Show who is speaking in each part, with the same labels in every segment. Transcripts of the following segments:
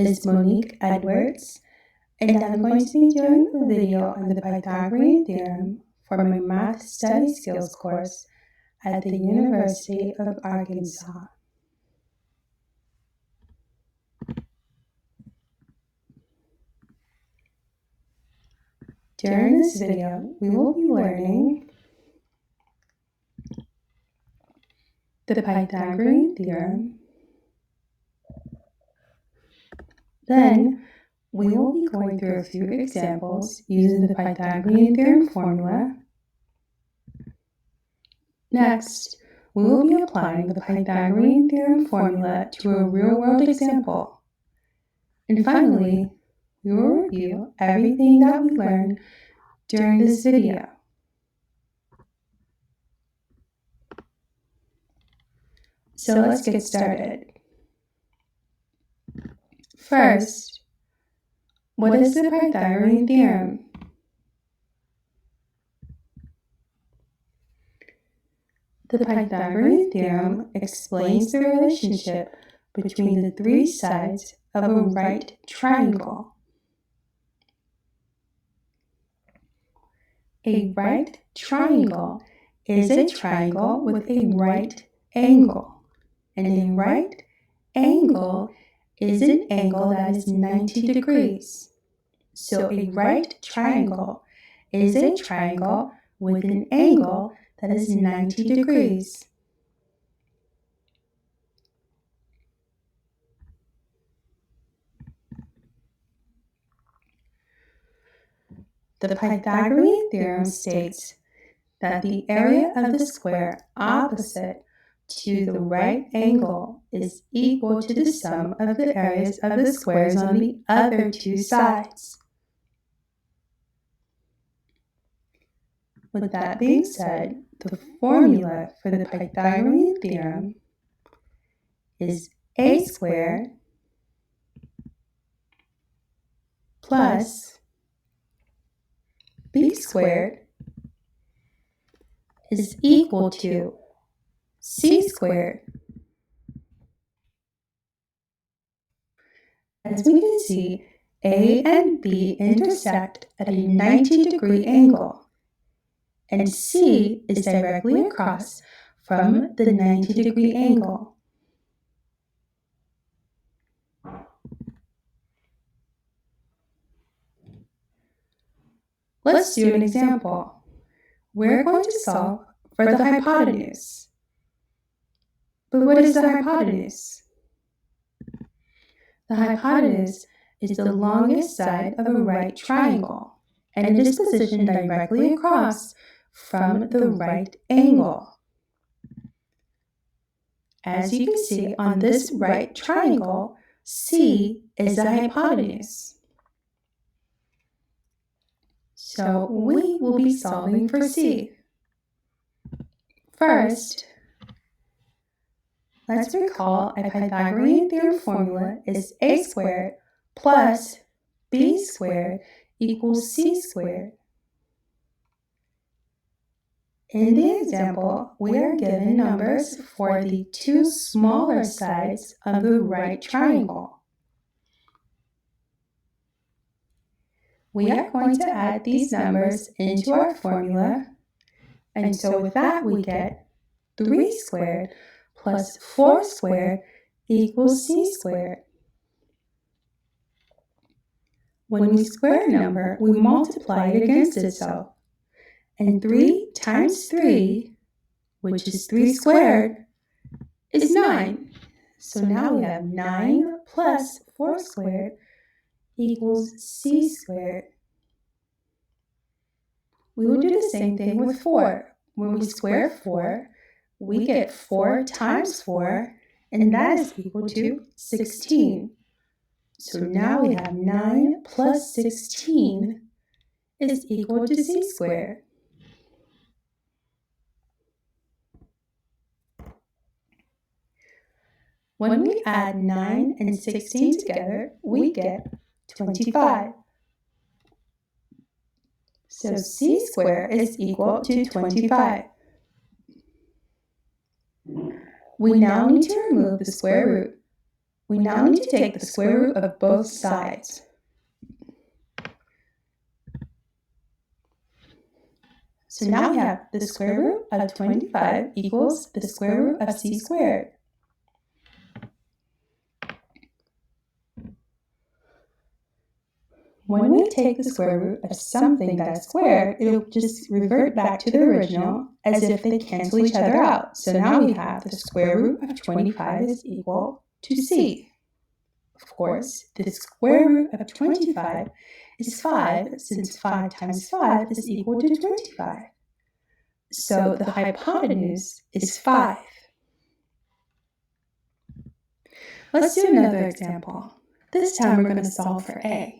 Speaker 1: is Monique Edwards, and I'm going to be doing a video on the Pythagorean Theorem for my Math Study Skills course at the University of Arkansas. During this video, we will be learning the Pythagorean Theorem. Then, we will be going through a few examples using the Pythagorean Theorem formula. Next, we will be applying the Pythagorean Theorem formula to a real-world example. And finally, we will review everything that we learned during this video. So let's get started. First, what is the Pythagorean Theorem? The Pythagorean Theorem explains the relationship between the three sides of a right triangle. A right triangle is a triangle with a right angle, and a right angle is an angle that is 90 degrees. So a right triangle is a triangle with an angle that is 90 degrees. The Pythagorean theorem states that the area of the square opposite to the right angle is equal to the sum of the areas of the squares on the other two sides. With that being said, the formula for the Pythagorean theorem is a squared plus b squared is equal to c squared. As we can see, A and B intersect at a 90-degree angle, and C is directly across from the 90-degree angle. Let's do an example. We're going to solve for the hypotenuse. But what is the hypotenuse? The hypotenuse is the longest side of a right triangle, and it is positioned directly across from the right angle. As you can see on this right triangle, C is the hypotenuse. So we will be solving for C. First, let's recall a Pythagorean theorem formula is a squared plus b squared equals c squared. In the example, we are given numbers for the two smaller sides of the right triangle. We are going to add these numbers into our formula, and so with that we get 3 squared plus 4 squared equals c squared. When we square a number, we multiply it against itself. And 3 times 3, which is 3 squared, is 9. So now we have 9 plus 4 squared equals c squared. We will do the same thing with 4. When we square 4, we get 4 times 4, and that is equal to 16. So now we have 9 plus 16 is equal to c squared. When we add 9 and 16 together, we get 25. So c squared is equal to 25. We now need to remove the square root, We now need to take the square root of both sides. So now we have the square root of 25 equals the square root of c squared. When we take the square root of something that is squared, it'll just revert back to the original as if they cancel each other out. So now we have the square root of 25 is equal to c. Of course, the square root of 25 is 5, since 5 times 5 is equal to 25. So the hypotenuse is 5. Let's do another example. This time we're going to solve for a.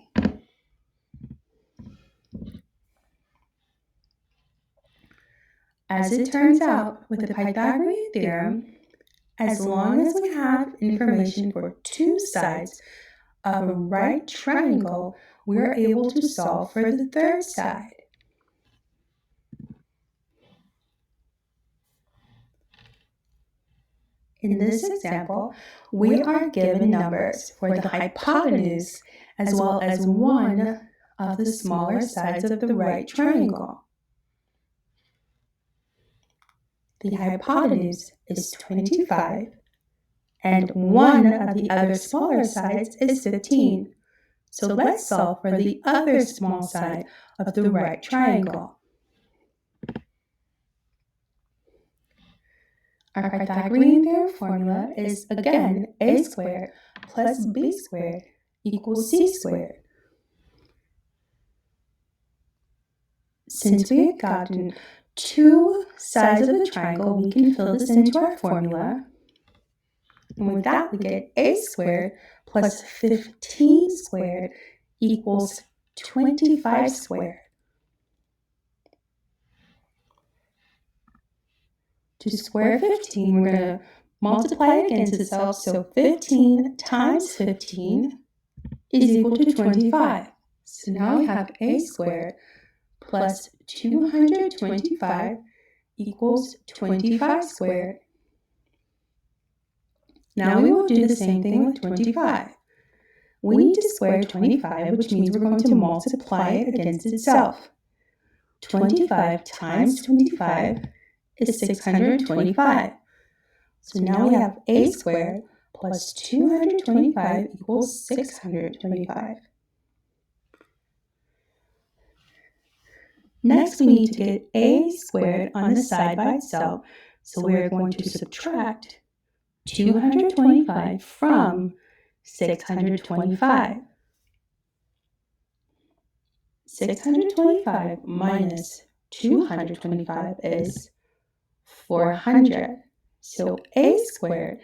Speaker 1: As it turns out, with the Pythagorean theorem, as long as we have information for two sides of a right triangle, we are able to solve for the third side. In this example, we are given numbers for the hypotenuse as well as one of the smaller sides of the right triangle. The hypotenuse is 25, and one of the other smaller sides is 15. So let's solve for the other small side of the right triangle. Our Pythagorean theorem formula is, again, a squared plus b squared equals c squared. Since we have gotten two sides of the triangle, we can fill this into our formula. And with that, we get a squared plus 15 squared equals 25 squared. To square 15, we're going to multiply it against itself. So 15 times 15 is equal to 25. So now we have a squared plus 225 equals 25 squared. Now we will do the same thing with 25. We need to square 25, which means we're going to multiply it against itself. 25 times 25 is 625. So now we have a squared plus 225 equals 625. Next, we need to get a squared on the side by itself. So we're going to subtract 225 from 625. 625 minus 225 is 400. So a squared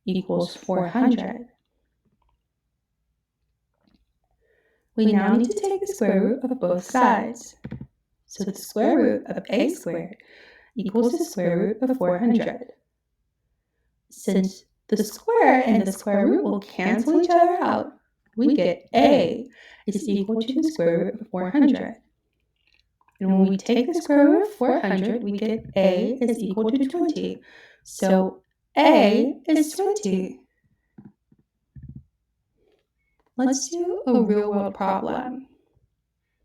Speaker 1: equals 400. We now need to take the square root of both sides. So the square root of a squared equals the square root of 400. Since the square and the square root will cancel each other out, we get a is equal to the square root of 400. And when we take the square root of 400, we get a is equal to 20. So a is 20. Let's do a real-world problem.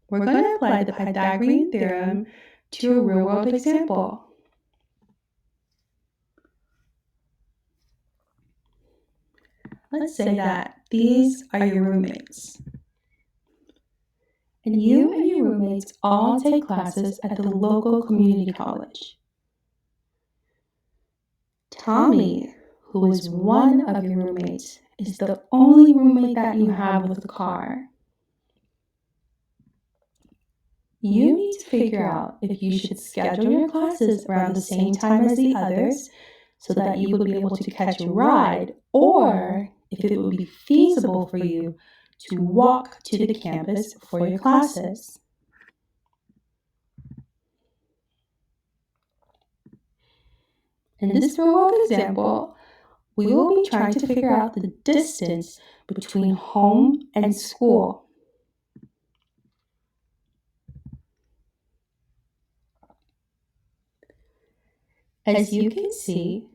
Speaker 1: We're going to apply the Pythagorean theorem to a real-world example. Let's say that these are your roommates. And you and your roommates all take classes at the local community college. Tommy, who is one of your roommates, is the only roommate that you have with a car. You need to figure out if you should schedule your classes around the same time as the others so that you would be able to catch a ride, or if it would be feasible for you to walk to the campus for your classes. In this real-world example, we will be trying to figure out the distance between home and school. As you can see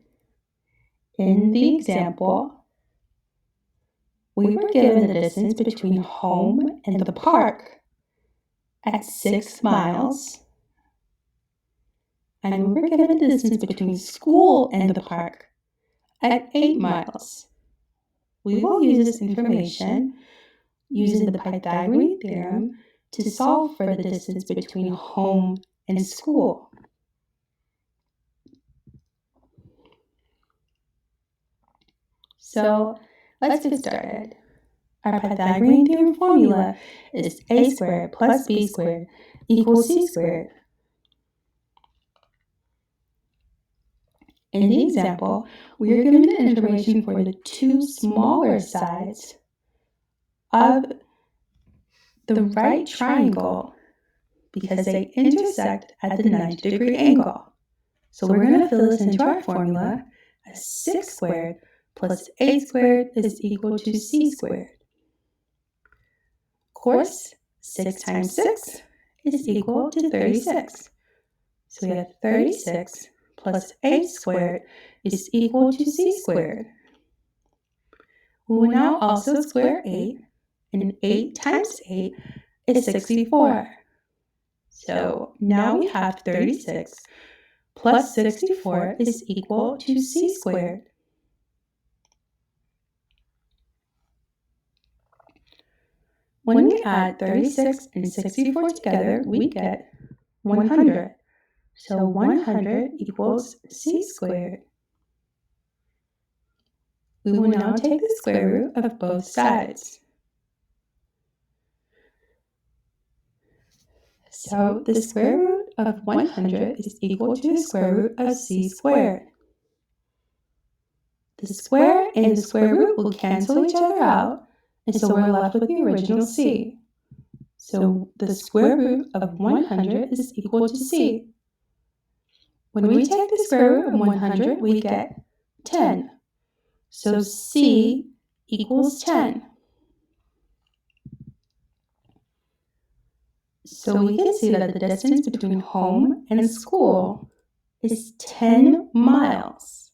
Speaker 1: in the example, We were given the distance between home and the park at 6 miles, and we were given the distance between school and the park at 8 miles. We will use this information using the Pythagorean theorem to solve for the distance between home and school. So let's get started. Our Pythagorean theorem formula is a squared plus b squared equals c squared. In the example, we are given the information for the two smaller sides of the right triangle because they intersect at the 90-degree angle. So we're going to fill this into our formula as 6 squared plus 8 squared is equal to c squared. Of course, 6 times 6 is equal to 36. So we have 36 plus 8 squared is equal to c squared. We will now also square 8, and 8 times 8 is 64. So now we have 36 plus 64 is equal to c squared. When we add 36 and 64 together, we get 100. So 100 equals c squared. We will now take the square root of both sides. So the square root of 100 is equal to the square root of c squared. The square and the square root will cancel each other out, and so we're left with the original c. So the square root of 100 is equal to c. When we take the square root of 100, we get 10. So c equals 10. So we can see that the distance between home and school is 10 miles.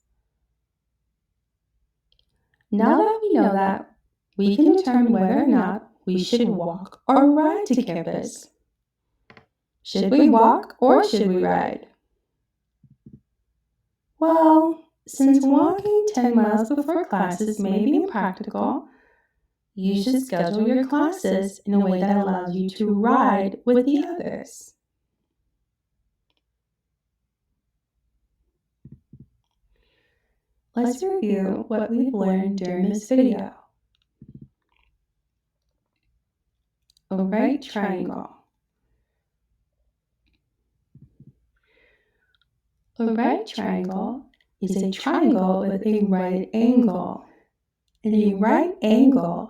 Speaker 1: Now that we know that, we can determine whether or not we should walk or ride to campus. Should we walk or should we ride? Well, since walking 10 miles before classes may be impractical, you should schedule your classes in a way that allows you to ride with the others. Let's review what we've learned during this video. A right triangle. A right triangle is a triangle with a right angle. And a right angle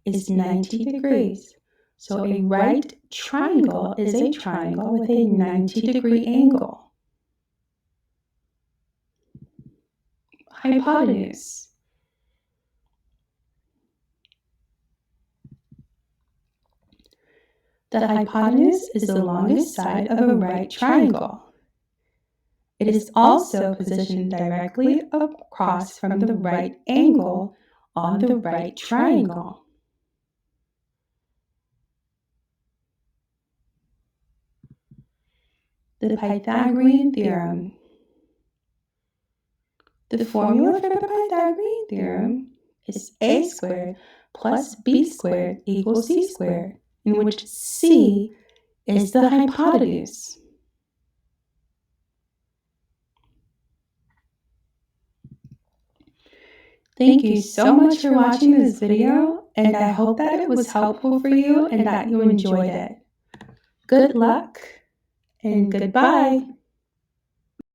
Speaker 1: is 90 degrees. So a right triangle is a triangle with a 90-degree angle. Hypotenuse. The hypotenuse is the longest side of a right triangle. It is also positioned directly across from the right angle on the right triangle. The Pythagorean Theorem. The formula for the Pythagorean Theorem is a squared plus b squared equals c squared, in which c is the hypotenuse. Thank you so much for watching this video, and I hope that it was helpful for you and that you enjoyed it. Good luck and goodbye.